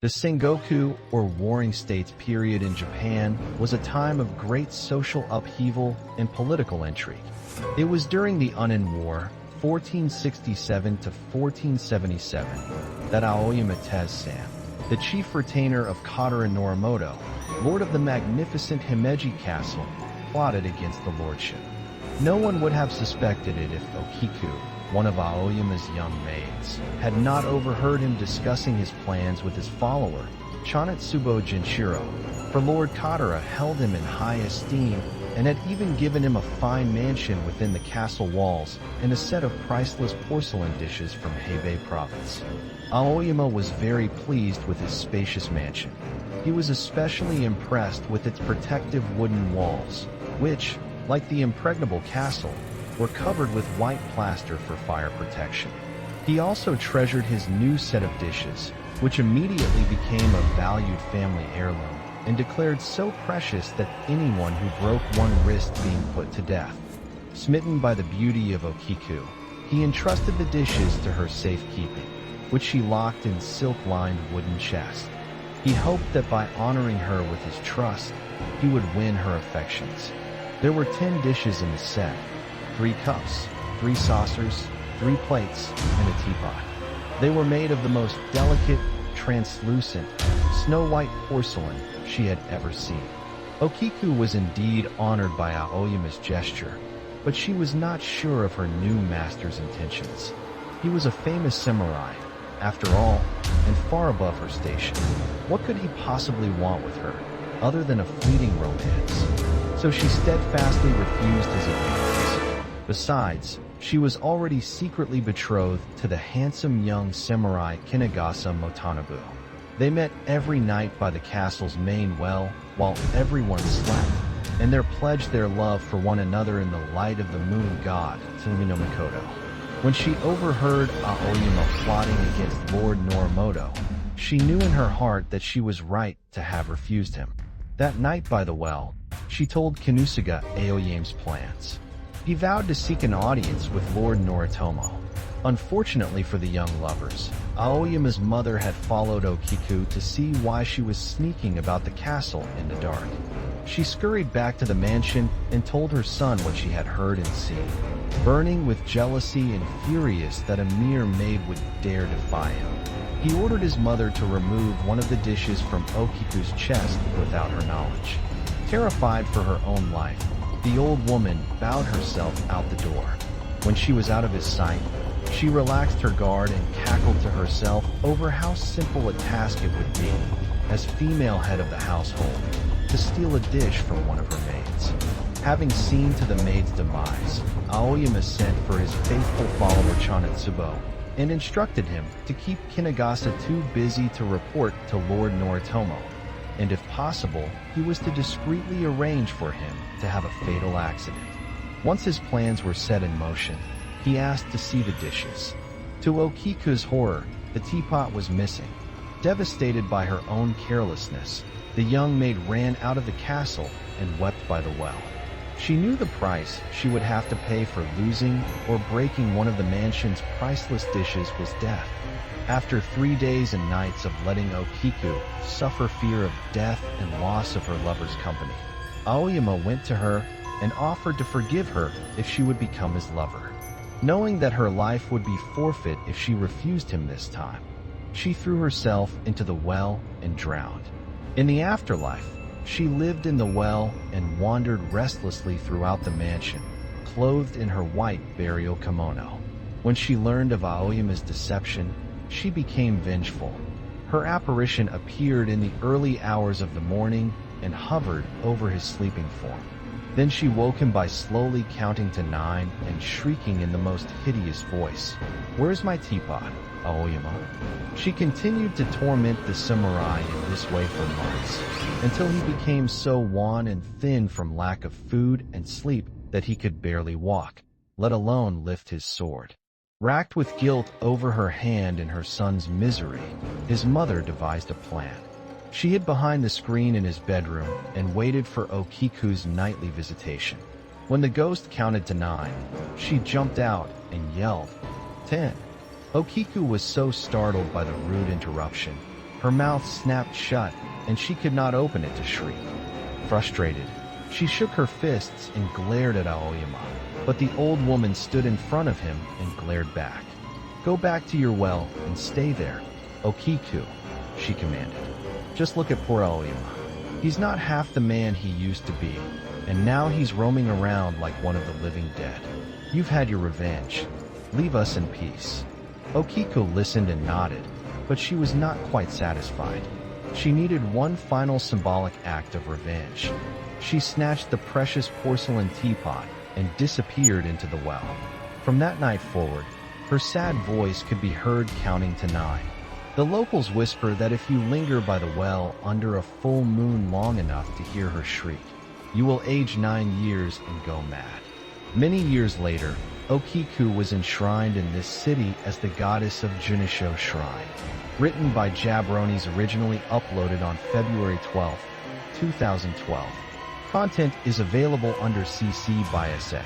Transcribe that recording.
The Sengoku, or Warring States period in Japan, was a time of great social upheaval and political intrigue. It was during the Unin War, 1467 to 1477, that Aoyama Tezu-san, the chief retainer of Kotaro Norimoto, lord of the magnificent Himeji Castle, plotted against the lordship. No one would have suspected it if Okiku, one of Aoyama's young maids, had not overheard him discussing his plans with his follower, Chonetsubo Jinshiro, for Lord Kotaro held him in high esteem and had even given him a fine mansion within the castle walls and a set of priceless porcelain dishes from Hebei province. Aoyama was very pleased with his spacious mansion. He was especially impressed with its protective wooden walls, which, like the impregnable castle, were covered with white plaster for fire protection. He also treasured his new set of dishes, which immediately became a valued family heirloom, and declared so precious that anyone who broke one risked being put to death. Smitten by the beauty of Okiku, he entrusted the dishes to her safekeeping, which she locked in silk-lined wooden chest. He hoped that by honoring her with his trust, he would win her affections. There were 10 dishes in the set, 3 cups, 3 saucers, 3 plates, and a teapot. They were made of the most delicate, translucent, snow-white porcelain she had ever seen. Okiku was indeed honored by Aoyama's gesture, but she was not sure of her new master's intentions. He was a famous samurai, after all, and far above her station. What could he possibly want with her, other than a fleeting romance? So she steadfastly refused his advances. Besides, she was already secretly betrothed to the handsome young samurai Kinagasa Motanabu. They met every night by the castle's main well while everyone slept, and they pledged their love for one another in the light of the moon god, Tsurugi Mikoto. When she overheard Aoyama plotting against Lord Norimoto, she knew in her heart that she was right to have refused him. That night by the well, she told Kinusuga Aoyama's plans. He vowed to seek an audience with Lord Noritomo. Unfortunately for the young lovers, Aoyama's mother had followed Okiku to see why she was sneaking about the castle in the dark. She scurried back to the mansion and told her son what she had heard and seen. Burning with jealousy and furious that a mere maid would dare defy him, he ordered his mother to remove one of the dishes from Okiku's chest without her knowledge. Terrified for her own life, the old woman bowed herself out the door. When she was out of his sight, she relaxed her guard and cackled to herself over how simple a task it would be, as female head of the household, to steal a dish from one of her maids. Having seen to the maid's demise, Aoyama sent for his faithful follower Chonetsubo and instructed him to keep Kinagasa too busy to report to Lord Noritomo, and if possible, he was to discreetly arrange for him to have a fatal accident. Once his plans were set in motion, he asked to see the dishes. To Okiku's horror, the teapot was missing. Devastated by her own carelessness, the young maid ran out of the castle and wept by the well. She knew the price she would have to pay for losing or breaking one of the mansion's priceless dishes was death. After 3 days and nights of letting Okiku suffer fear of death and loss of her lover's company, Aoyama went to her and offered to forgive her if she would become his lover. Knowing that her life would be forfeit if she refused him this time, she threw herself into the well and drowned. In the afterlife, she lived in the well and wandered restlessly throughout the mansion, clothed in her white burial kimono. When she learned of Aoyama's deception, she became vengeful. Her apparition appeared in the early hours of the morning and hovered over his sleeping form. Then she woke him by slowly counting to 9 and shrieking in the most hideous voice, "Where's my teapot, Aoyama?" She continued to torment the samurai in this way for months, until he became so wan and thin from lack of food and sleep that he could barely walk, let alone lift his sword. Racked with guilt over her hand and her son's misery, his mother devised a plan. She hid behind the screen in his bedroom and waited for Okiku's nightly visitation. When the ghost counted to 9, she jumped out and yelled, 10. Okiku was so startled by the rude interruption, Her mouth snapped shut, and she could not open it to shriek. Frustrated, she shook her fists and glared at Aoyama, but the old woman stood in front of him and glared back. "Go back to your well and stay there, Okiku," she commanded. "Just look at poor Aoyama. He's not half the man he used to be, and now he's roaming around like one of the living dead. You've had your revenge. Leave us in peace." Okiku listened and nodded, but she was not quite satisfied. She needed one final symbolic act of revenge. She snatched the precious porcelain teapot and disappeared into the well. From that night forward, her sad voice could be heard counting to 9. The locals whisper that if you linger by the well under a full moon long enough to hear her shriek, you will age 9 years and go mad. Many years later, Okiku was enshrined in this city as the goddess of Junisho Shrine. Written by Jabronis, originally uploaded on February 12, 2012. Content is available under CC by SA.